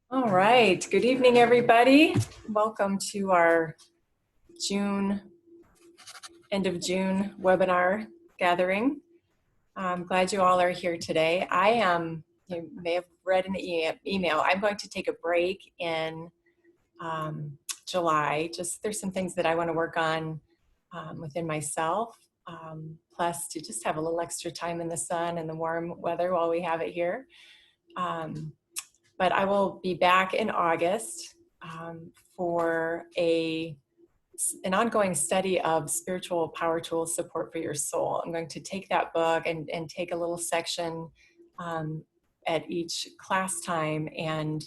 All right. Good evening, everybody. Welcome to our end of June webinar gathering. I'm glad you all are here today. You may have read in the email, I'm going to take a break in July. There's some things that I want to work on within myself, plus to just have a little extra time in the sun and the warm weather while we have it here. But I will be back in August for an ongoing study of spiritual power tools support for your soul. I'm going to take that book and take a little section at each class time and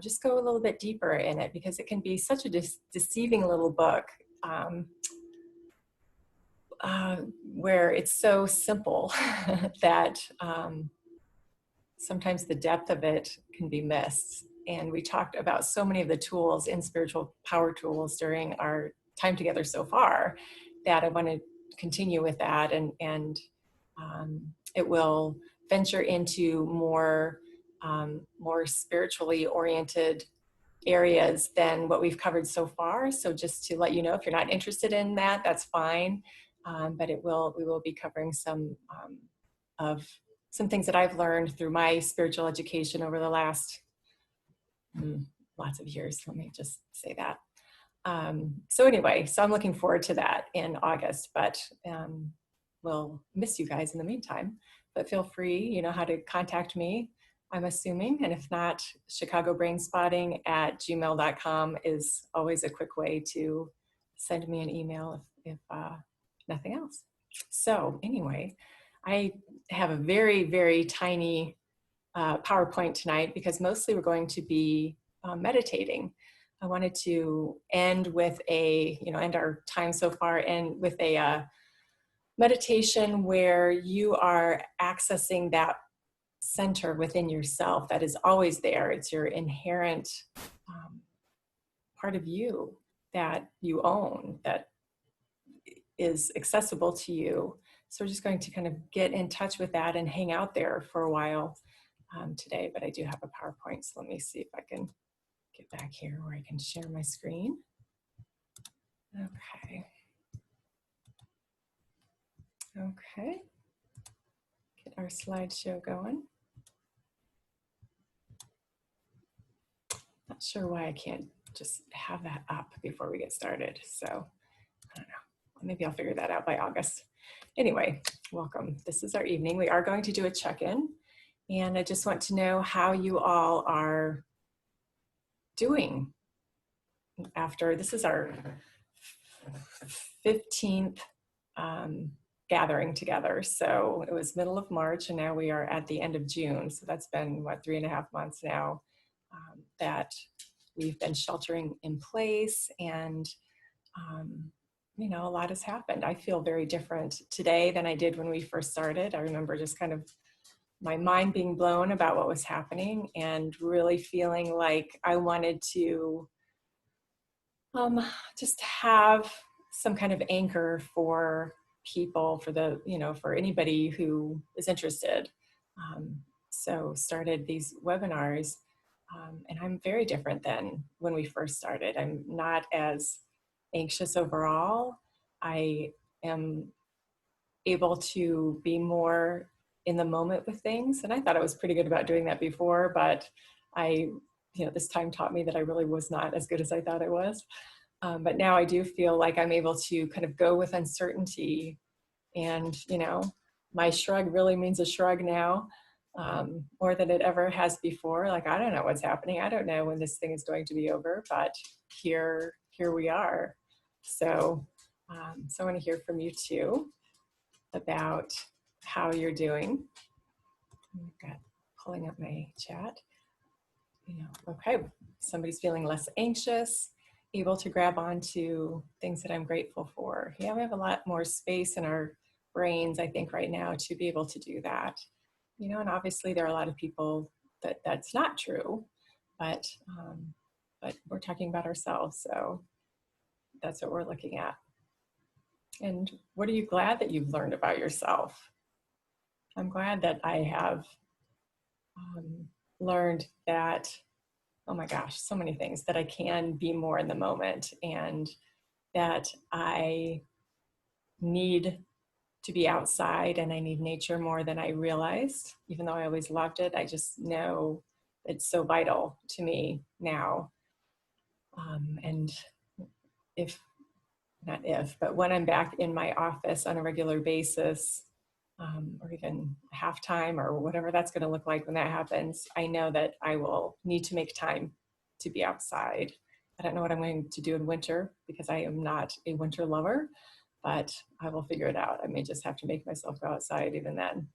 just go a little bit deeper in it, because it can be such a deceiving little book where it's so simple that sometimes the depth of it can be missed. And we talked about so many of the tools in spiritual power tools during our time together so far that I want to continue with that, and it will venture into more spiritually oriented areas than what we've covered so far. So just to let you know, if you're not interested in that, that's fine. But we will be covering some things that I've learned through my spiritual education over the last lots of years. Let me just say that. So anyway, so I'm looking forward to that in August, but we'll miss you guys in the meantime. But feel free, you know how to contact me, I'm assuming. And if not, chicagobrainspotting@gmail.com is always a quick way to send me an email if nothing else. So anyway, I have a very, very tiny PowerPoint tonight because mostly we're going to be meditating. I wanted to end with end our time so far and with a meditation where you are accessing that center within yourself that is always there. It's your inherent part of you that you own, that is accessible to you. So we're just going to kind of get in touch with that and hang out there for a while today. But I do have a PowerPoint, so let me see if I can get back here where I can share my screen. Okay. Okay. Get our slideshow going. Not sure why I can't just have that up before we get started. So I don't know. Maybe I'll figure that out by August. Anyway, welcome. This is our evening. We are going to do a check-in, and I just want to know how you all are doing after this is our 15th gathering together. So it was middle of March, and now we are at the end of June. So that's been, what, 3.5 months now that we've been sheltering in place, and you know, a lot has happened. I feel very different today than I did when we first started. I remember just kind of my mind being blown about what was happening and really feeling like I wanted to just have some kind of anchor for people, for anybody who is interested. So started these webinars, and I'm very different than when we first started. I'm not as anxious overall. I am able to be more in the moment with things, and I thought I was pretty good about doing that before, but this time taught me that I really was not as good as I thought I was. But now I do feel like I'm able to kind of go with uncertainty, and my shrug really means a shrug now, more than it ever has before. Like, I don't know what's happening. I don't know when this thing is going to be over, but here we are. So I want to hear from you too about how you're doing. I've got pulling up my chat. Okay, somebody's feeling less anxious, able to grab onto things that I'm grateful for. Yeah, we have a lot more space in our brains, I think, right now to be able to do that. And obviously there are a lot of people that's not true, but we're talking about ourselves, so that's what we're looking at. And what are you glad that you've learned about yourself? I'm glad that I have learned that oh my gosh, so many things, that I can be more in the moment, and that I need to be outside and I need nature more than I realized. Even though I always loved it, I just know it's so vital to me now. And if, not if, but when I'm back in my office on a regular basis, or even halftime or whatever that's going to look like when that happens, I know that I will need to make time to be outside. I don't know what I'm going to do in winter because I am not a winter lover, but I will figure it out. I may just have to make myself go outside even then.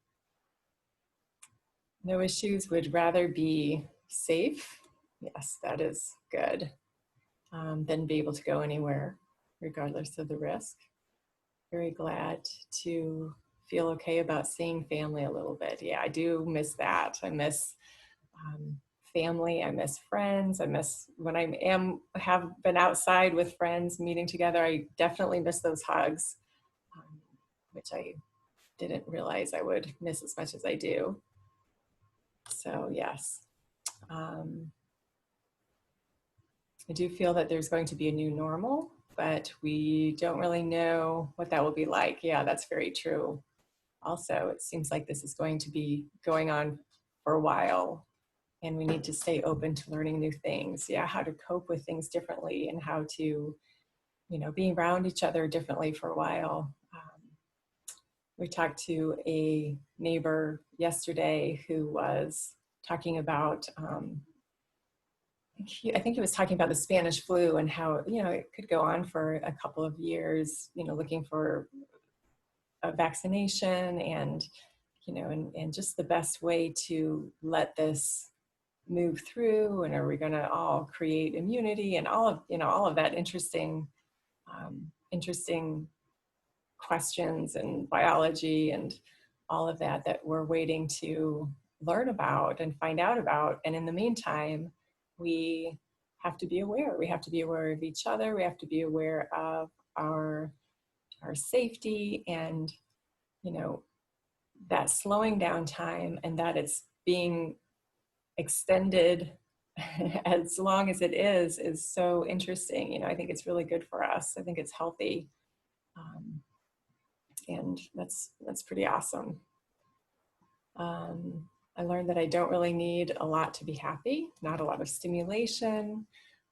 No issues, would rather be safe. Yes, that is good. Than be able to go anywhere, regardless of the risk. Very glad to feel okay about seeing family a little bit. Yeah, I do miss that. I miss family. I miss friends. I miss when have been outside with friends meeting together. I definitely miss those hugs, which I didn't realize I would miss as much as I do. So yes, I do feel that there's going to be a new normal, but we don't really know what that will be like. Yeah, that's very true. Also, it seems like this is going to be going on for a while, and we need to stay open to learning new things. Yeah, how to cope with things differently, and how to, being around each other differently for a while. We talked to a neighbor yesterday who was talking about, I think he was talking about the Spanish flu and how, it could go on for a couple of years, looking for a vaccination, and, and just the best way to let this move through. And are we going to all create immunity, and all of that interesting questions and biology and all of that we're waiting to learn about and find out about. And in the meantime, we have to be aware. We have to be aware of each other. We have to be aware of our safety, and that slowing down time, and that it's being extended as long as it is so interesting. I think it's really good for us. I think it's healthy. And that's pretty awesome. I learned that I don't really need a lot to be happy, not a lot of stimulation,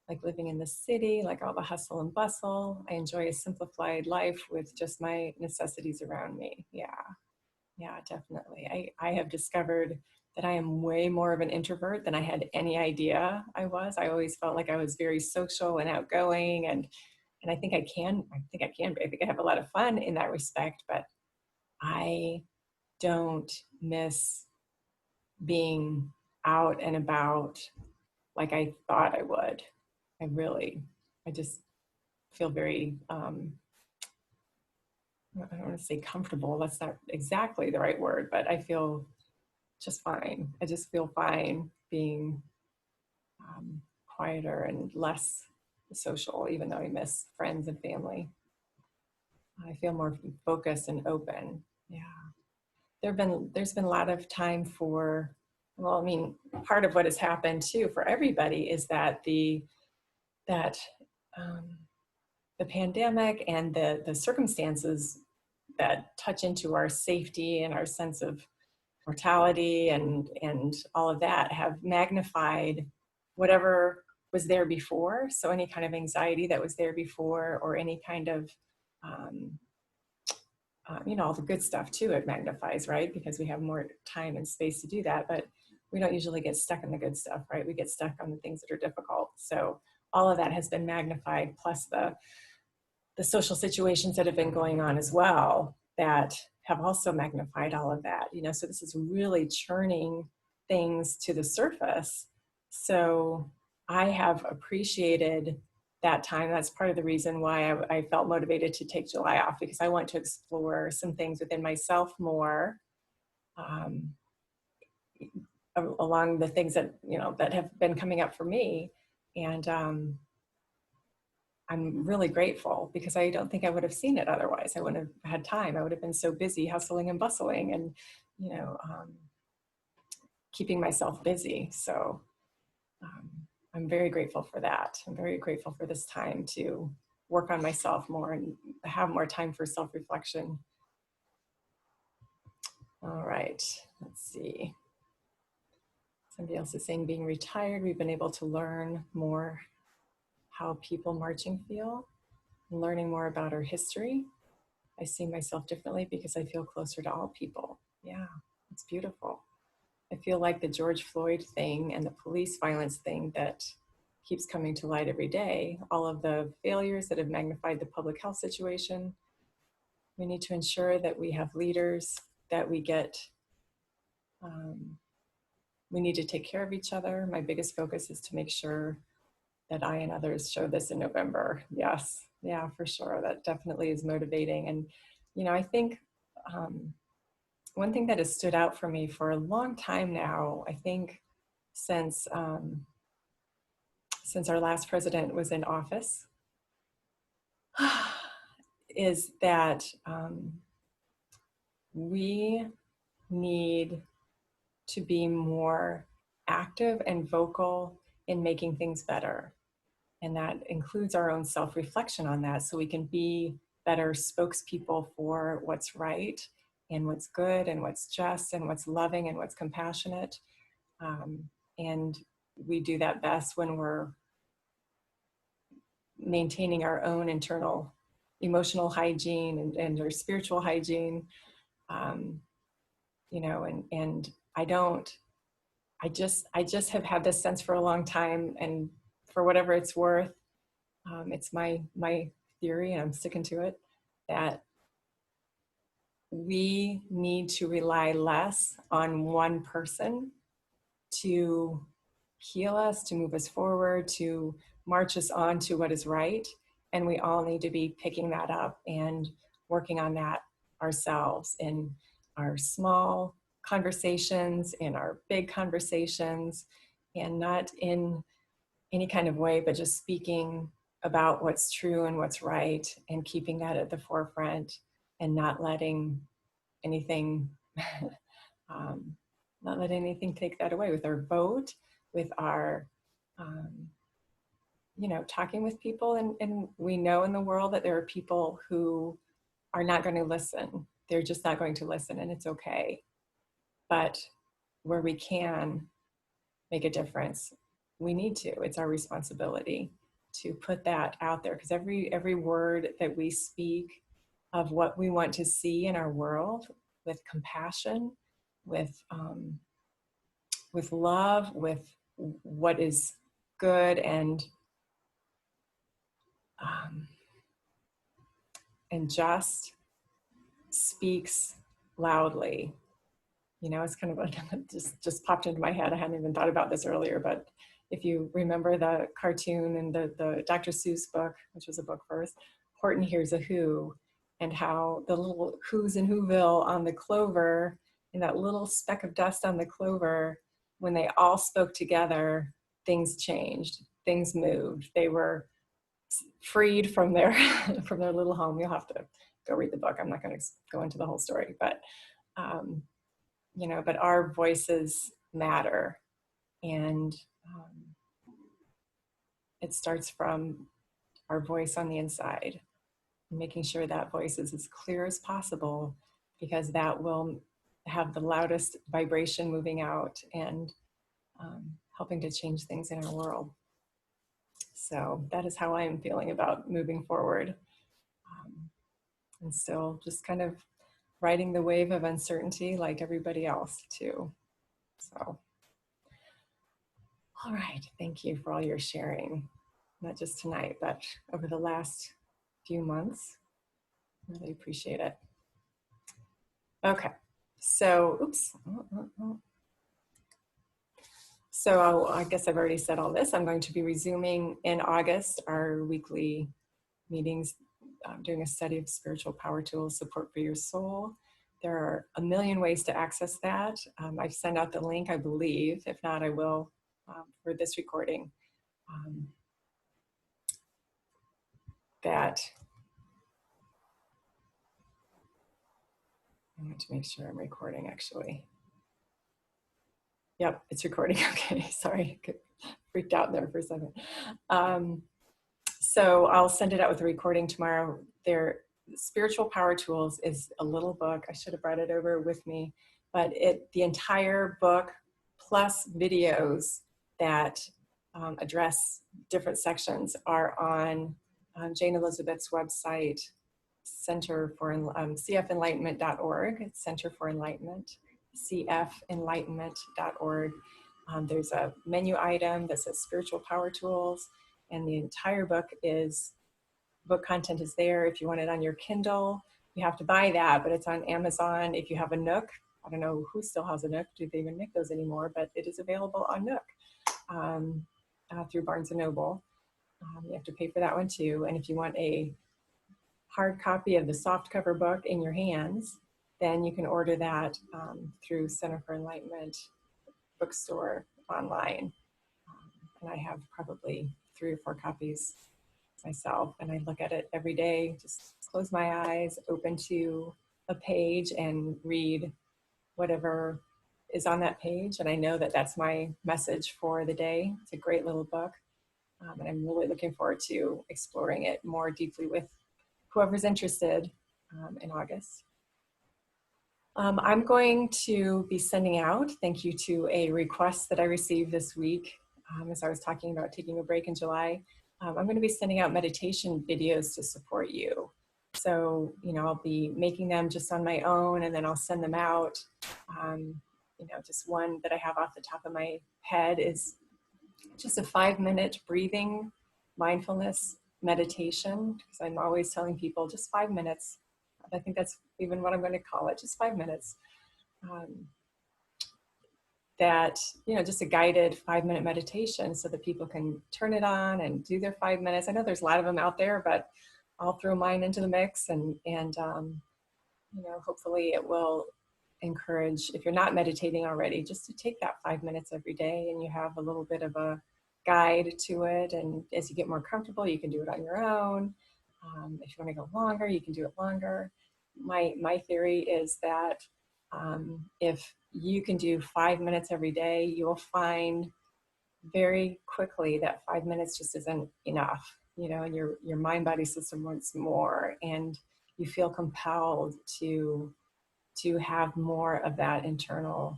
like living in the city, like all the hustle and bustle. I enjoy a simplified life with just my necessities around me. Yeah, definitely. I have discovered that I am way more of an introvert than I had any idea I was. I always felt like I was very social and outgoing, and I think I can be. I think I have a lot of fun in that respect, but I don't miss being out and about like I thought I would. I just feel very, I don't want to say comfortable. That's not exactly the right word, but I feel just fine. I just feel fine being quieter and less social, even though I miss friends and family. I feel more focused and open. Yeah. There's been a lot of time for, well, I mean, part of what has happened too for everybody is that the pandemic and the circumstances that touch into our safety and our sense of mortality and all of that have magnified whatever was there before. So any kind of anxiety that was there before, or any kind of all the good stuff too, it magnifies, right? Because we have more time and space to do that, but we don't usually get stuck in the good stuff, right? We get stuck on the things that are difficult. So all of that has been magnified, plus the social situations that have been going on as well that have also magnified all of that. So this is really churning things to the surface. So I have appreciated that time. That's part of the reason why I felt motivated to take July off, because I want to explore some things within myself more, along the things that, that have been coming up for me. And I'm really grateful, because I don't think I would have seen it otherwise. I wouldn't have had time. I would have been so busy hustling and bustling and, keeping myself busy. So I'm very grateful for that. I'm very grateful for this time to work on myself more and have more time for self-reflection. All right, let's see. Somebody else is saying being retired, we've been able to learn more how people marching feel, and learning more about our history. I see myself differently because I feel closer to all people. Yeah, it's beautiful. I feel like the George Floyd thing and the police violence thing that keeps coming to light every day, all of the failures that have magnified the public health situation. We need to ensure that we have leaders, that we need to take care of each other. My biggest focus is to make sure that I and others show this in November. Yes, yeah, for sure. That definitely is motivating. And, I think one thing that has stood out for me for a long time now, I think since our last president was in office, is that we need to be more active and vocal in making things better. And that includes our own self-reflection on that, so we can be better spokespeople for what's right and what's good and what's just and what's loving and what's compassionate. And we do that best when we're maintaining our own internal emotional hygiene and our spiritual hygiene. And I just have had this sense for a long time, and for whatever it's worth, it's my theory, and I'm sticking to it, that we need to rely less on one person to heal us, to move us forward, to march us on to what is right. And we all need to be picking that up and working on that ourselves in our small conversations, in our big conversations, and not in any kind of way, but just speaking about what's true and what's right and keeping that at the forefront and not letting anything not letting anything take that away with our vote, with our talking with people. And we know in the world that there are people who are not going to listen. They're just not going to listen, and it's okay. But where we can make a difference, we need to. It's our responsibility to put that out there, because every word that we speak of what we want to see in our world, with compassion, with love, with what is good and just, speaks loudly. It's kind of just popped into my head. I hadn't even thought about this earlier, but if you remember the cartoon and the Dr. Seuss book, which was a book first, Horton Hears a Who, and how the little who's in Whoville on the clover, and that little speck of dust on the clover, when they all spoke together, things changed, things moved. They were freed from their from their little home. You'll have to go read the book. I'm not going to go into the whole story, but but our voices matter, and it starts from our voice on the inside, making sure that voice is as clear as possible, because that will have the loudest vibration moving out and helping to change things in our world. So that is how I am feeling about moving forward, and still just kind of riding the wave of uncertainty like everybody else too. So, all right, thank you for all your sharing, not just tonight, but over the last few months. Really appreciate it. Okay, so, oops. So I guess I've already said all this. I'm going to be resuming in August our weekly meetings, doing a study of spiritual power tools, support for your soul. There are a million ways to access that. I've sent out the link, I believe. If not, I will for this recording. That I want to make sure I'm recording, actually. Yep, it's recording. Okay, sorry, freaked out there for a second. So I'll send it out with a recording tomorrow. Their Spiritual Power Tools is a little book. I should have brought it over with me, but the entire book plus videos that address different sections are on Jane Elizabeth's website, Center for cfenlightenment.org. It's Center for Enlightenment, cfenlightenment.org. There's a menu item that says Spiritual Power Tools, and the entire book content is there. If you want it on your Kindle, you have to buy that, but it's on Amazon. If you have a Nook, I don't know who still has a Nook, do they even make those anymore, but it is available on Nook through Barnes & Noble. You have to pay for that one too. And if you want a hard copy of the softcover book in your hands, then you can order that through Center for Enlightenment bookstore online. And I have probably 3 or 4 copies myself, and I look at it every day, just close my eyes, open to a page and read whatever is on that page. And I know that that's my message for the day. It's a great little book. And I'm really looking forward to exploring it more deeply with whoever's interested in August. I'm going to be sending out, thank you to a request that I received this week as I was talking about taking a break in July. I'm going to be sending out meditation videos to support you. So, I'll be making them just on my own, and then I'll send them out. Just one that I have off the top of my head is just a 5-minute breathing mindfulness meditation, because I'm always telling people just 5 minutes. I think that's even what I'm going to call it, just 5 minutes. Just a guided 5-minute meditation so that people can turn it on and do their 5 minutes. I know there's a lot of them out there, but I'll throw mine into the mix, and hopefully it will encourage, if you're not meditating already, just to take that 5 minutes every day, and you have a little bit of a guide to it. And as you get more comfortable, you can do it on your own. If you want to go longer, you can do it longer. My theory is that if you can do 5 minutes every day, you will find very quickly that 5 minutes just isn't enough, and your mind body system wants more, and you feel compelled to have more of that internal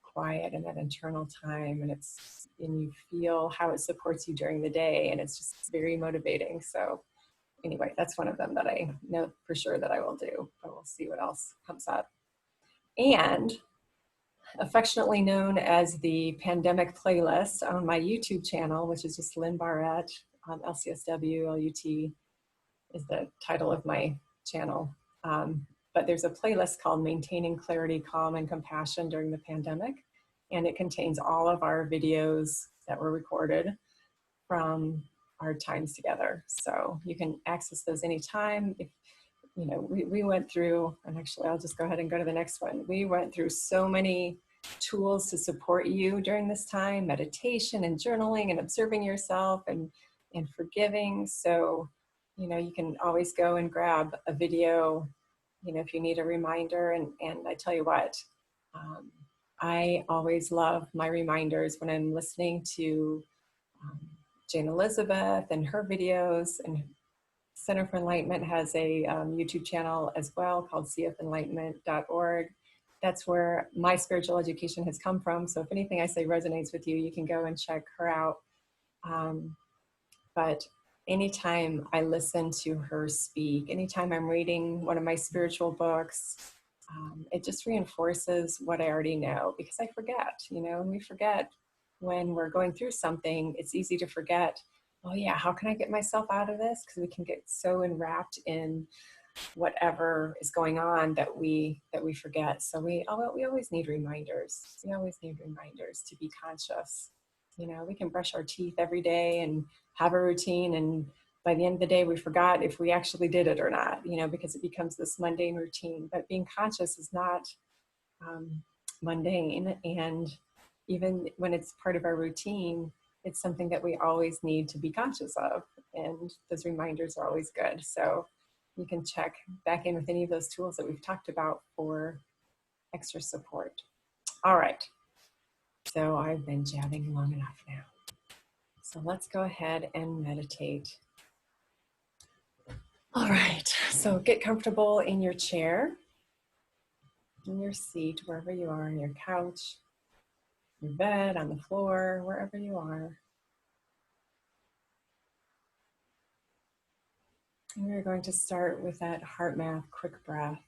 quiet and that internal time, and you feel how it supports you during the day, and it's just very motivating. So anyway, that's one of them that I know for sure that I will do, but we'll see what else comes up. And affectionately known as the pandemic playlist on my YouTube channel, which is just Lynn Barrette, LCSW, LUT is the title of my channel. But there's a playlist called Maintaining Clarity, Calm, and Compassion During the Pandemic. And it contains all of our videos that were recorded from our times together. So you can access those anytime. If, we went through, and actually I'll just go ahead and go to the next one. We went through so many tools to support you during this time, meditation and journaling and observing yourself and forgiving. So, you can always go and grab a video, if you need a reminder. And I tell you what, I always love my reminders when I'm listening to Jane Elizabeth and her videos, and Center for Enlightenment has a YouTube channel as well called cfenlightenment.org. That's where my spiritual education has come from. So if anything I say resonates with you, you can go and check her out. But anytime I listen to her speak, anytime I'm reading one of my spiritual books, it just reinforces what I already know, because I forget, and we forget when we're going through something. It's easy to forget, oh yeah, how can I get myself out of this? Because we can get so enwrapped in whatever is going on that we forget. So we always need reminders. We always need reminders to be conscious. We can brush our teeth every day and have a routine, and by the end of the day we forgot if we actually did it or not, because it becomes this mundane routine. But being conscious is not mundane, and even when it's part of our routine, it's something that we always need to be conscious of, and those reminders are always good. So you can check back in with any of those tools that we've talked about for extra support. All right. So I've been jabbing long enough now. So let's go ahead and meditate. All right, so get comfortable in your chair, in your seat, wherever you are, on your couch, your bed, on the floor, wherever you are. And we're going to start with that heart math quick breath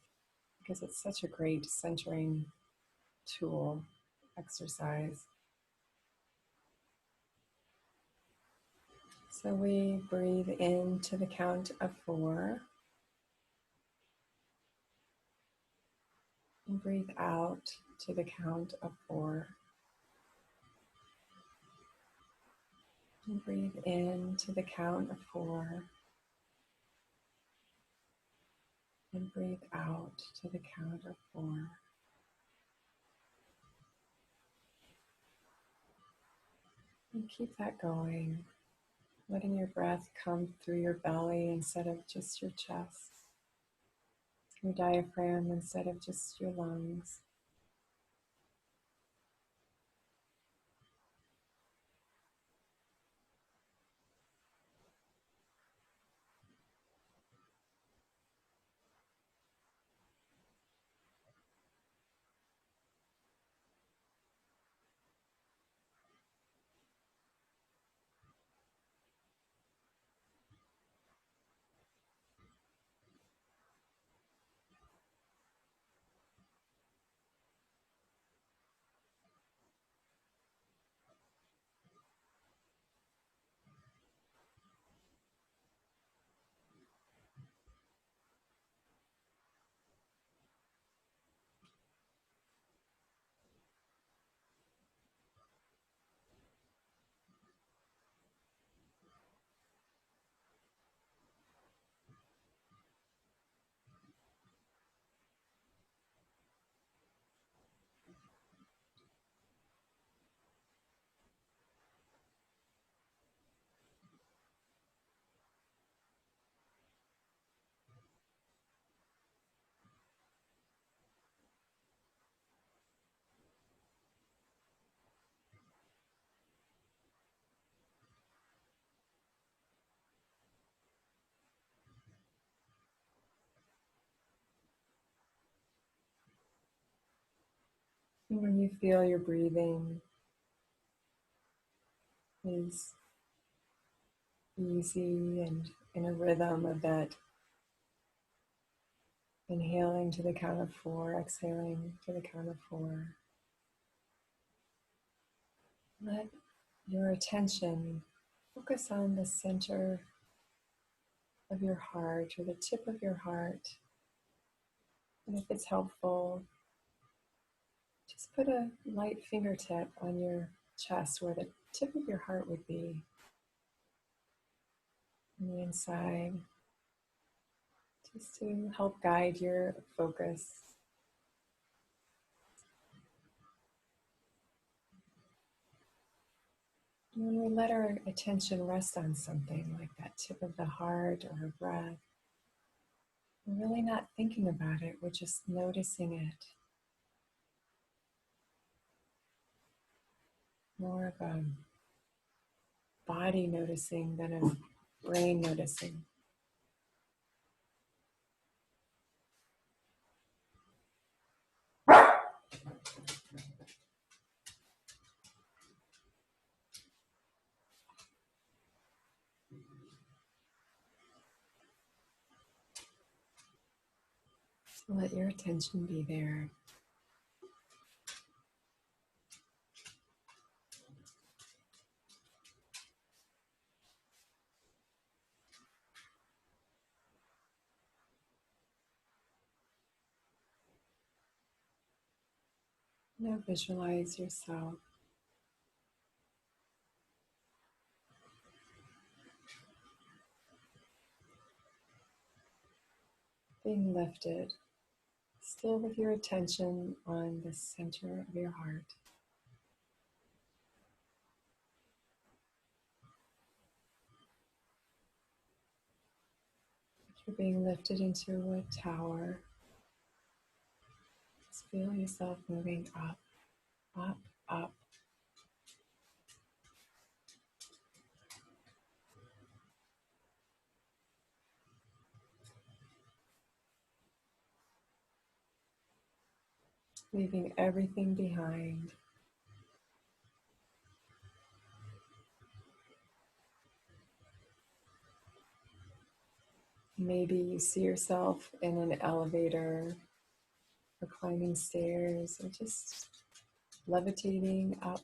because it's such a great centering tool, exercise. So we breathe in to the count of 4 and breathe out to the count of 4. And breathe in to the count of 4 and breathe out to the count of 4. And keep that going, letting your breath come through your belly instead of just your chest, your diaphragm instead of just your lungs. And when you feel your breathing is easy and in a rhythm of that inhaling to the count of 4, exhaling to the count of 4, let your attention focus on the center of your heart or the tip of your heart. And if it's helpful, just put a light fingertip on your chest where the tip of your heart would be on the inside, just to help guide your focus. And when we let our attention rest on something like that tip of the heart or a breath, we're really not thinking about it, we're just noticing it. More of a body noticing than a brain noticing. So let your attention be there. Now visualize yourself being lifted, still with your attention on the center of your heart. You're being lifted into a tower. Just feel yourself moving up, up, up, leaving everything behind. Maybe you see yourself in an elevator or climbing stairs or just levitating up.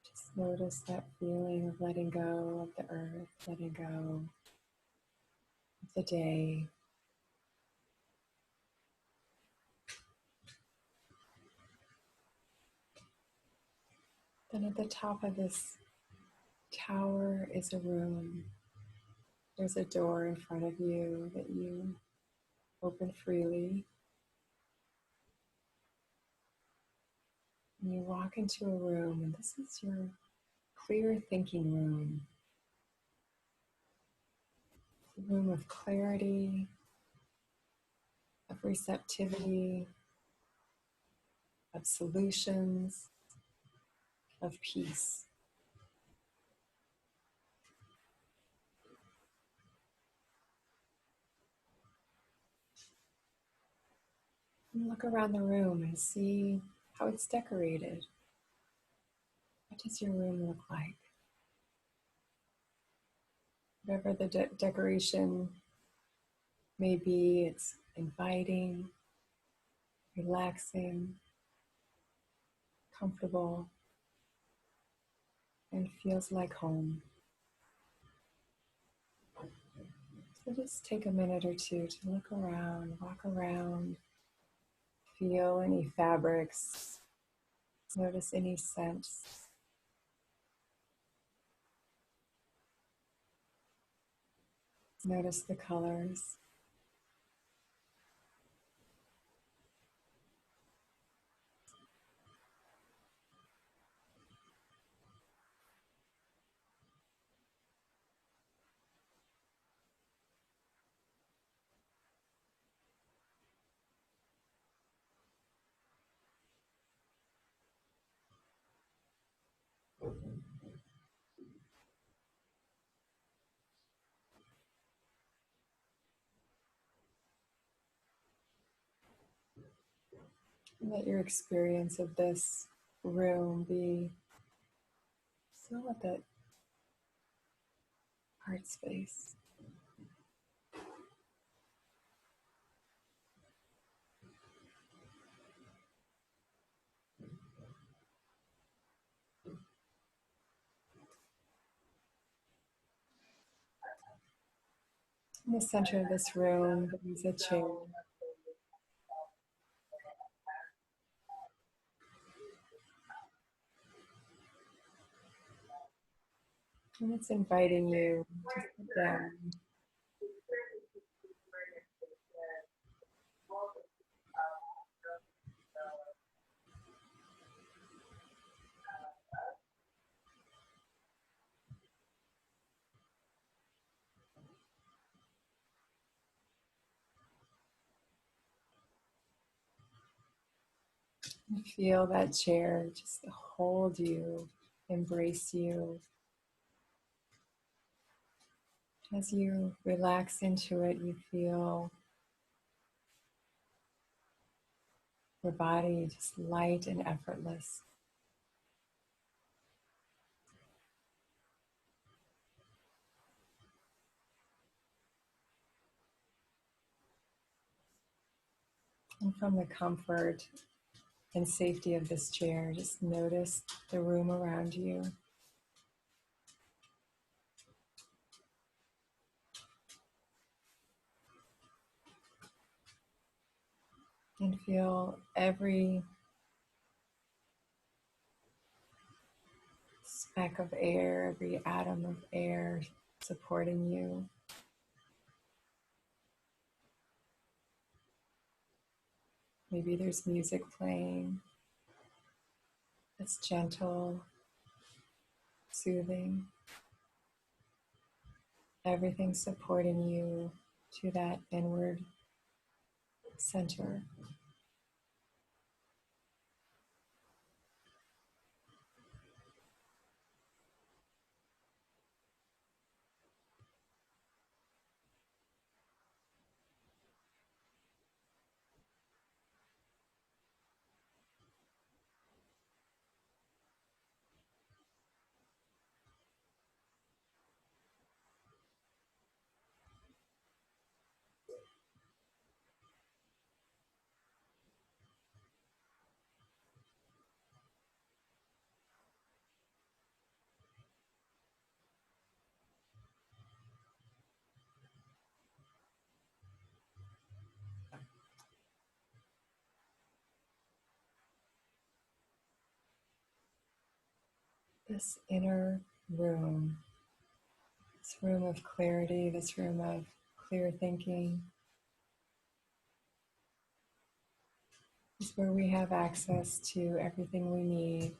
Just notice that feeling of letting go of the earth, letting go of the day. Then at the top of this tower is a room. There's a door in front of you that you open freely. And you walk into a room, and this is your clear thinking room. It's a room of clarity, of receptivity, of solutions, of peace. And look around the room and see how it's decorated. What does your room look like? Whatever the decoration may be, it's inviting, relaxing, comfortable, and feels like home. So just take a minute or two to look around, walk around, feel any fabrics, notice any scents. Notice the colors. Let your experience of this room be still at that heart space. In the center of this room, there's a chair. And it's inviting you to sit down. And feel that chair just hold you, embrace you. As you relax into it, you feel your body just light and effortless. And from the comfort and safety of this chair, just notice the room around you. And feel every speck of air, every atom of air supporting you. Maybe there's music playing that's gentle, soothing. Everything supporting you to that inward center. this inner room, this room of clarity, this room of clear thinking, is where we have access to everything we need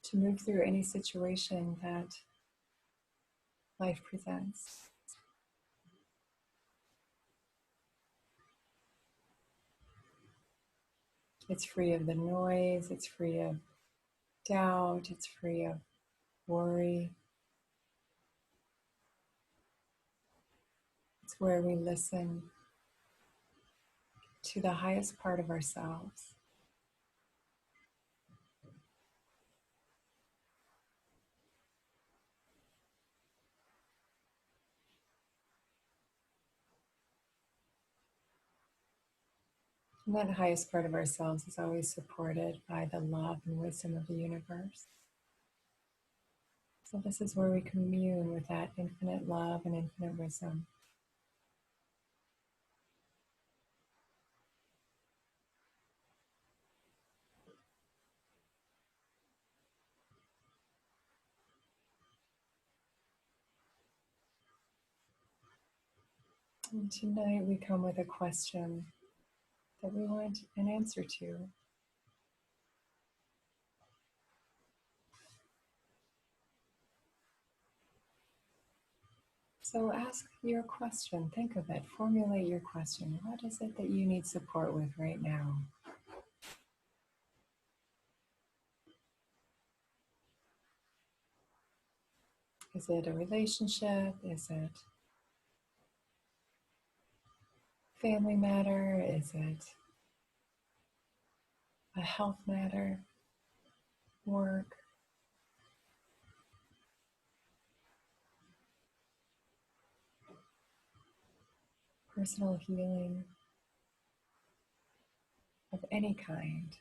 to move through any situation that life presents. It's free of the noise, it's free of doubt, it's free of worry. It's where we listen to the highest part of ourselves. And that highest part of ourselves is always supported by the love and wisdom of the universe. So this is where we commune with that infinite love and infinite wisdom. And tonight we come with a question that we want an answer to. So ask your question, think of it, formulate your question. What is it that you need support with right now? Is it a relationship? Is it family matter? Is it a health matter? Work? Personal healing of any kind?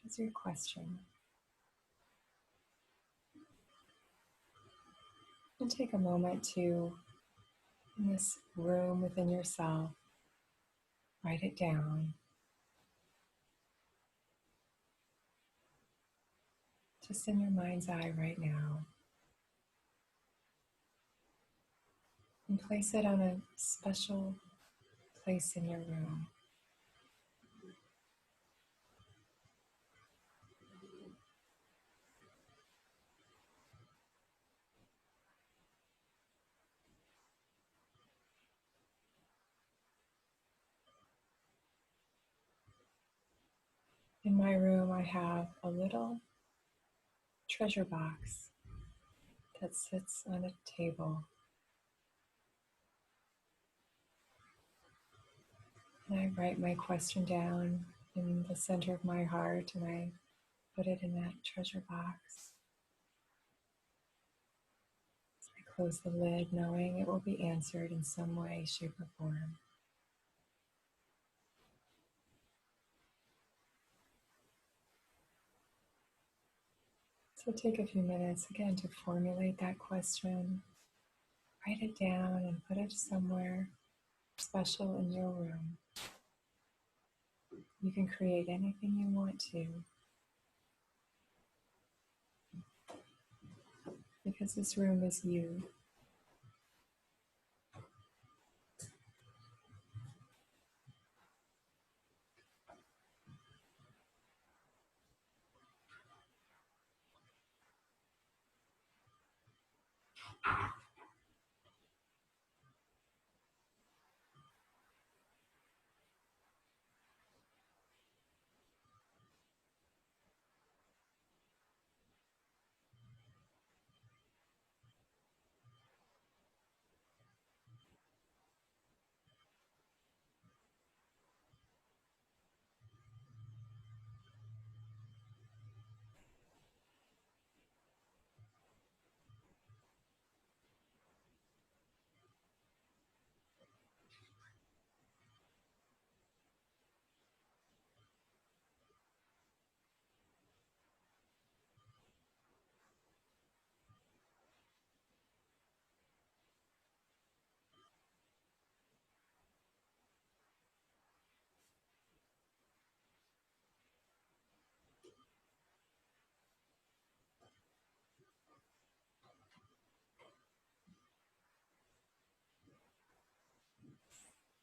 What's your question? And take a moment to, in this room within yourself, write it down. Just in your mind's eye right now. And place it on a special place in your room. In my room, I have a little treasure box that sits on a table. And I write my question down in the center of my heart and I put it in that treasure box. I close the lid knowing it will be answered in some way, shape, or form. So take a few minutes again to formulate that question. Write it down and put it somewhere special in your room. You can create anything you want to, because this room is you.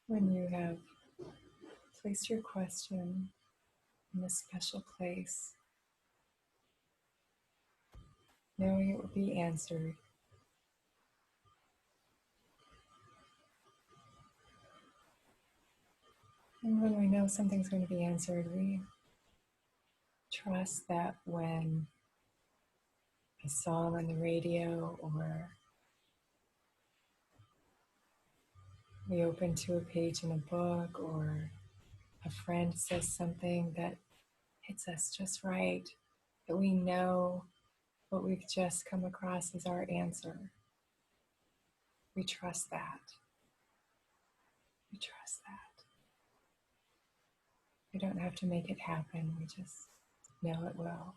When you have placed your question in a special place, knowing it will be answered, and when we know something's going to be answered, we trust that when a song on the radio or we open to a page in a book or a friend says something that hits us just right, that we know what we've just come across is our answer. We trust that. We trust that. We don't have to make it happen. We just know it will.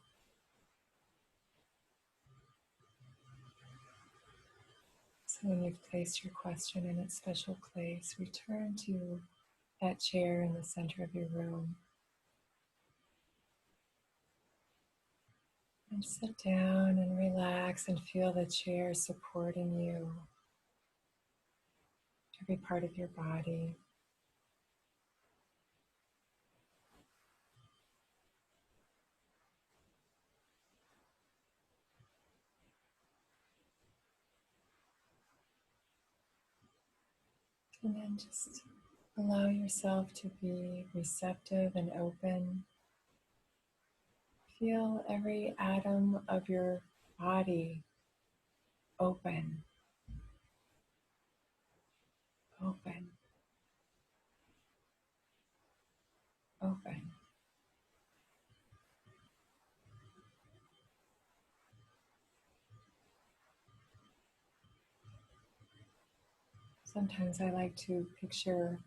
So when you've placed your question in its special place, return to that chair in the center of your room and sit down and relax and feel the chair supporting you, every part of your body. And then just allow yourself to be receptive and open. Feel every atom of your body open, open, open. Sometimes I like to picture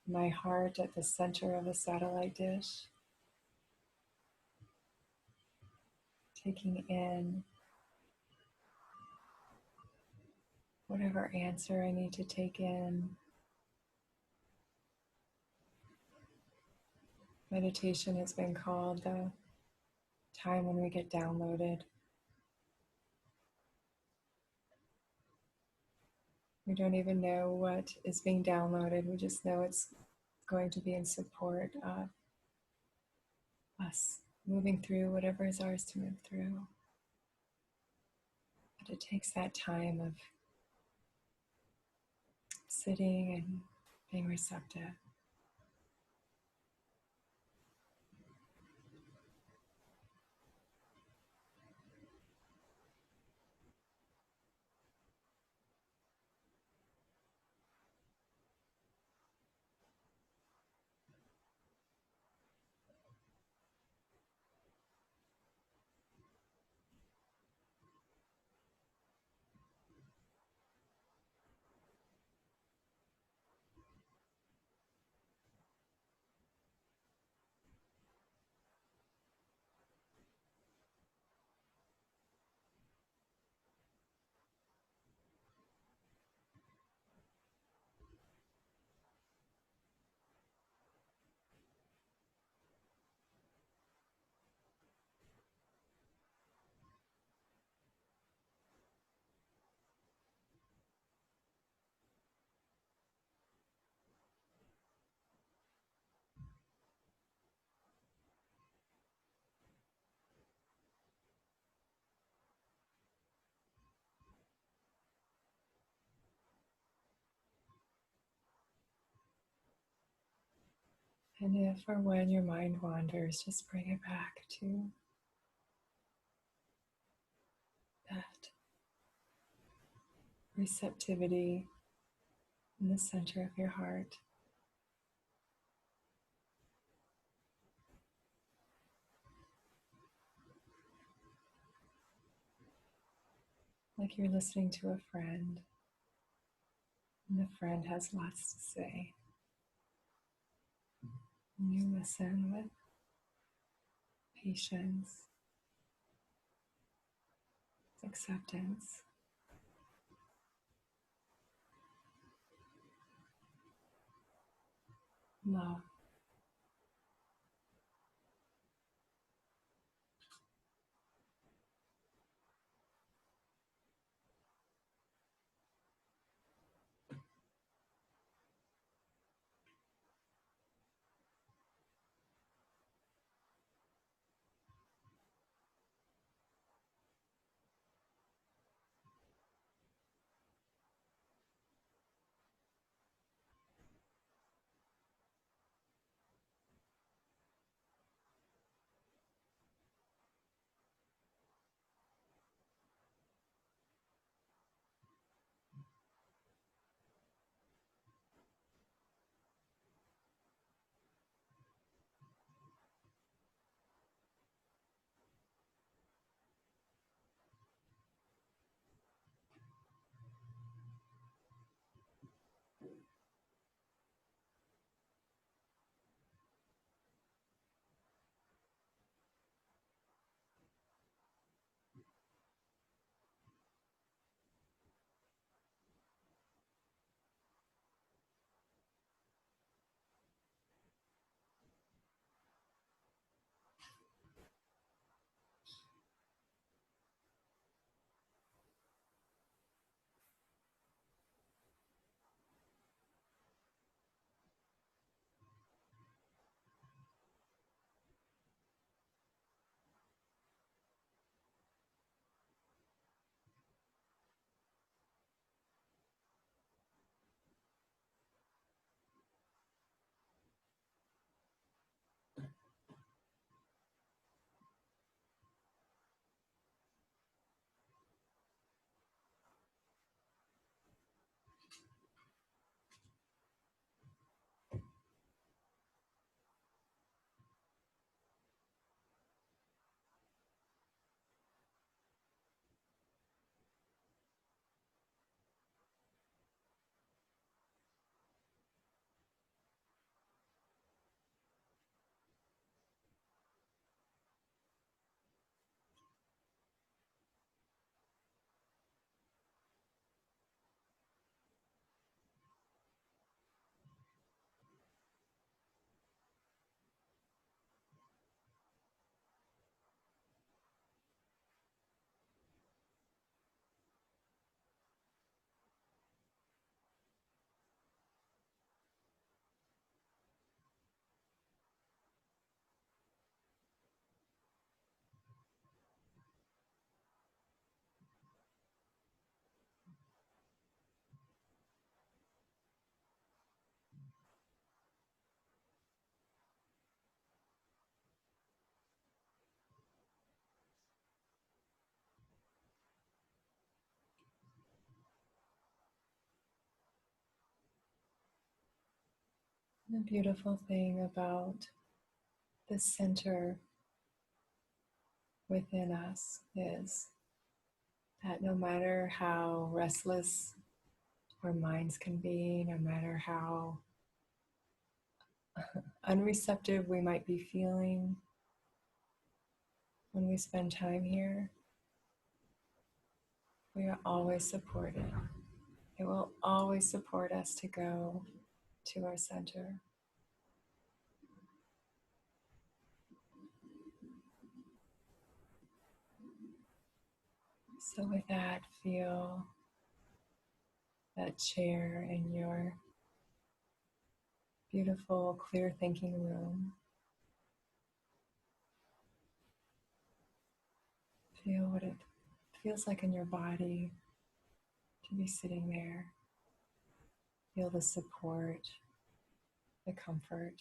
my heart at the center of a satellite dish, taking in whatever answer I need to take in. Meditation has been called the time when we get downloaded. We don't even know what is being downloaded. We just know it's going to be in support of us moving through whatever is ours to move through. But it takes that time of sitting and being receptive. And if or when your mind wanders, just bring it back to that receptivity in the center of your heart. Like you're listening to a friend, and the friend has lots to say. And you listen with patience, acceptance, love. The beautiful thing about the center within us is that no matter how restless our minds can be, no matter how unreceptive we might be feeling when we spend time here, we are always supported. It will always support us to go to our center. So with that, feel that chair in your beautiful, clear thinking room. Feel what it feels like in your body to be sitting there. Feel the support, the comfort.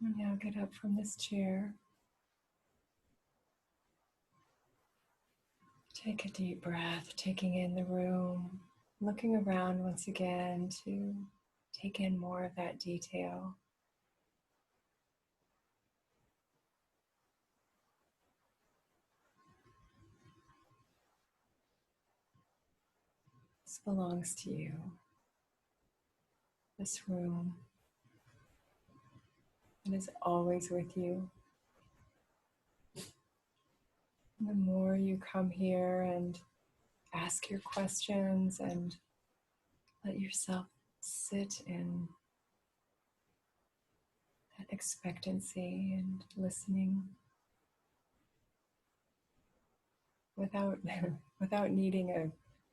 And now get up from this chair. Take a deep breath, taking in the room, looking around once again to take in more of that detail. This belongs to you. This room, it is always with you. And the more you come here and ask your questions and let yourself sit in that expectancy and listening without without needing a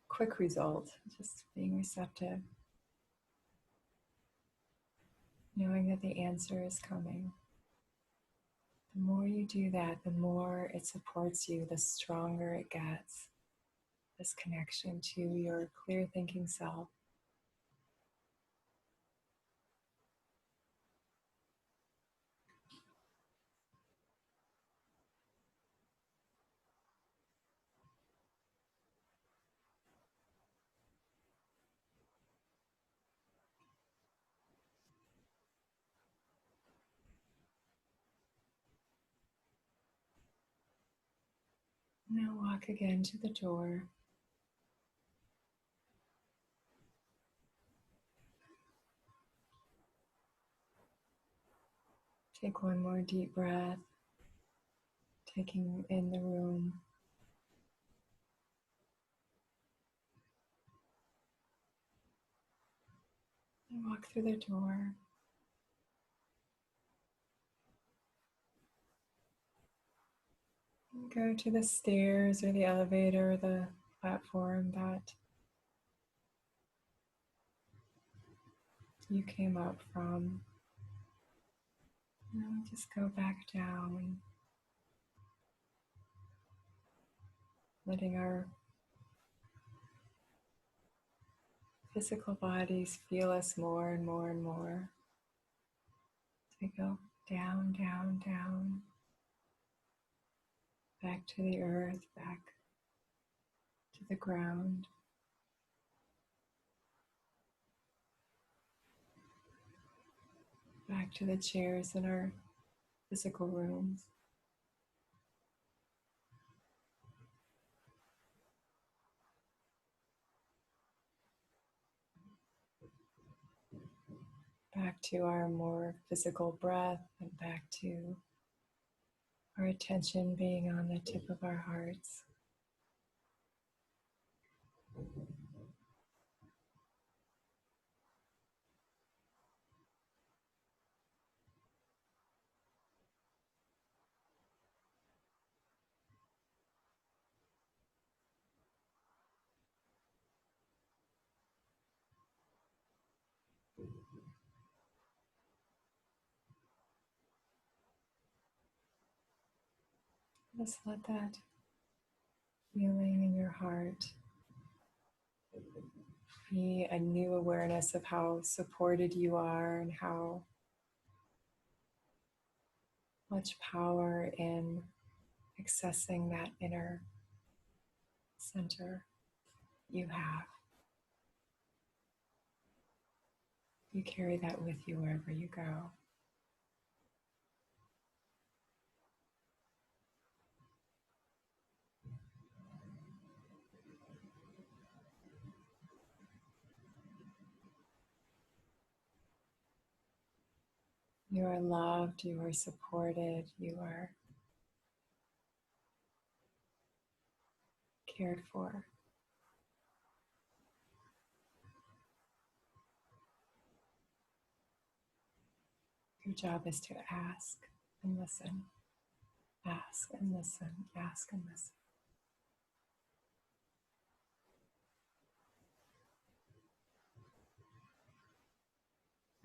quick result, just being receptive, knowing that the answer is coming. The more you do that, the more it supports you, the stronger it gets. This connection to your clear thinking self. Now walk again to the door. Take one more deep breath, taking in the room. And walk through the door. And go to the stairs or the elevator, or the platform that you came up from. Now just go back down, letting our physical bodies feel us more and more and more. As we go down, down, down, back to the earth, back to the ground. Back to the chairs in our physical rooms. Back to our more physical breath and back to our attention being on the tip of our hearts. Just let that feeling in your heart be a new awareness of how supported you are and how much power in accessing that inner center you have. You carry that with you wherever you go. You are loved, you are supported, you are cared for. Your job is to ask and listen, ask and listen, ask and listen.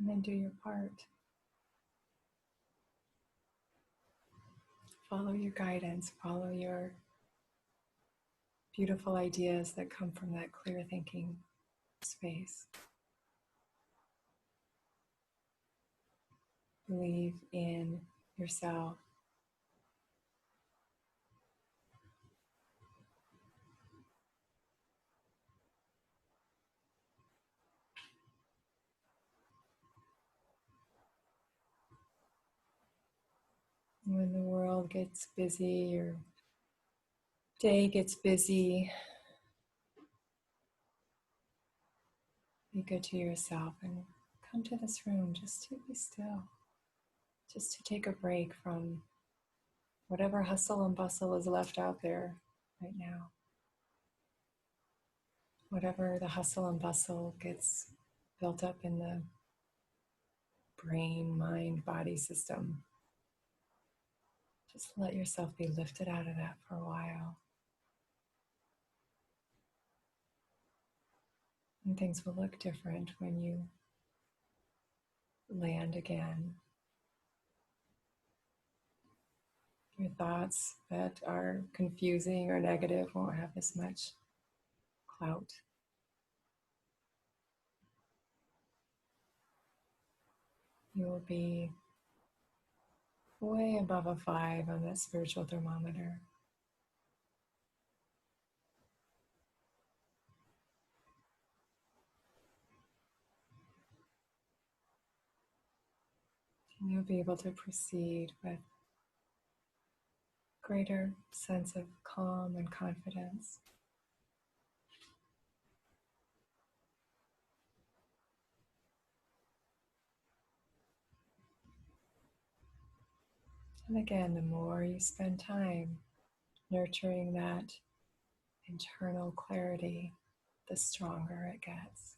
And then do your part. Follow your guidance, follow your beautiful ideas that come from that clear thinking space. Believe in yourself. When the world gets busy, your day gets busy, be good to yourself and come to this room just to be still, just to take a break from whatever hustle and bustle is left out there right now. Whatever the hustle and bustle gets built up in the brain, mind, body system, just let yourself be lifted out of that for a while. And things will look different when you land again. Your thoughts that are confusing or negative won't have as much clout. You will be way above a 5 on that spiritual thermometer. And you'll be able to proceed with greater sense of calm and confidence. And again, the more you spend time nurturing that internal clarity, the stronger it gets.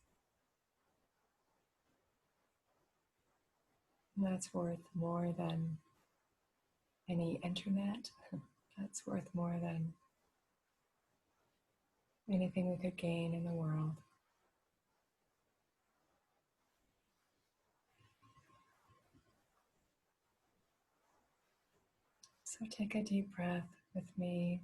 And that's worth more than any internet. That's worth more than anything we could gain in the world. So take a deep breath with me.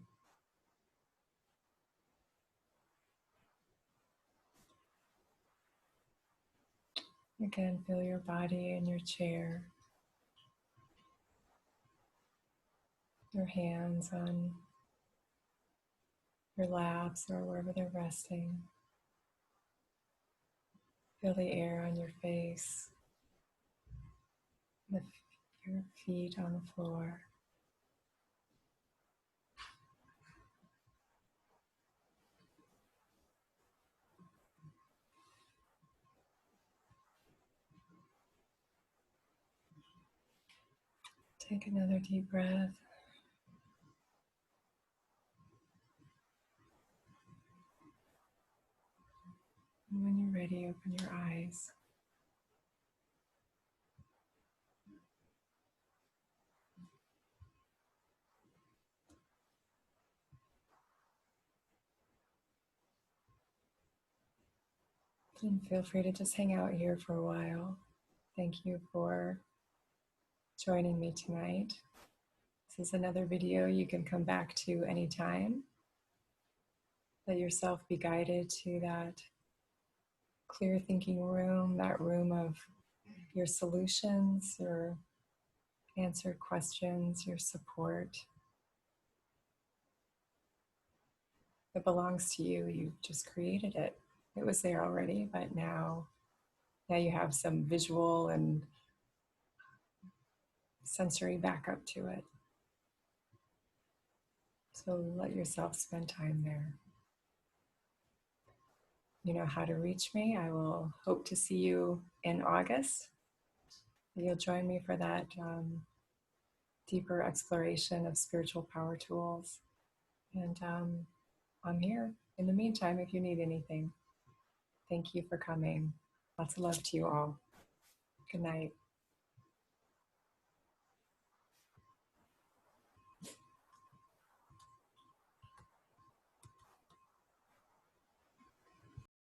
Again, feel your body in your chair, your hands on your laps or wherever they're resting. Feel the air on your face, your feet on the floor. Take another deep breath. And when you're ready, open your eyes. And feel free to just hang out here for a while. Thank you for joining me tonight. This is another video you can come back to anytime. Let yourself be guided to that clear thinking room, that room of your solutions, your answered questions, your support. It belongs to you. You just created it. It was there already, but now you have some visual and sensory backup to it. So let yourself spend time there. You know how to reach me. I will hope to see you in August. You'll join me for that deeper exploration of spiritual power tools. And I'm here in the meantime if you need anything. Thank you for coming. Lots of love to you all. Good night.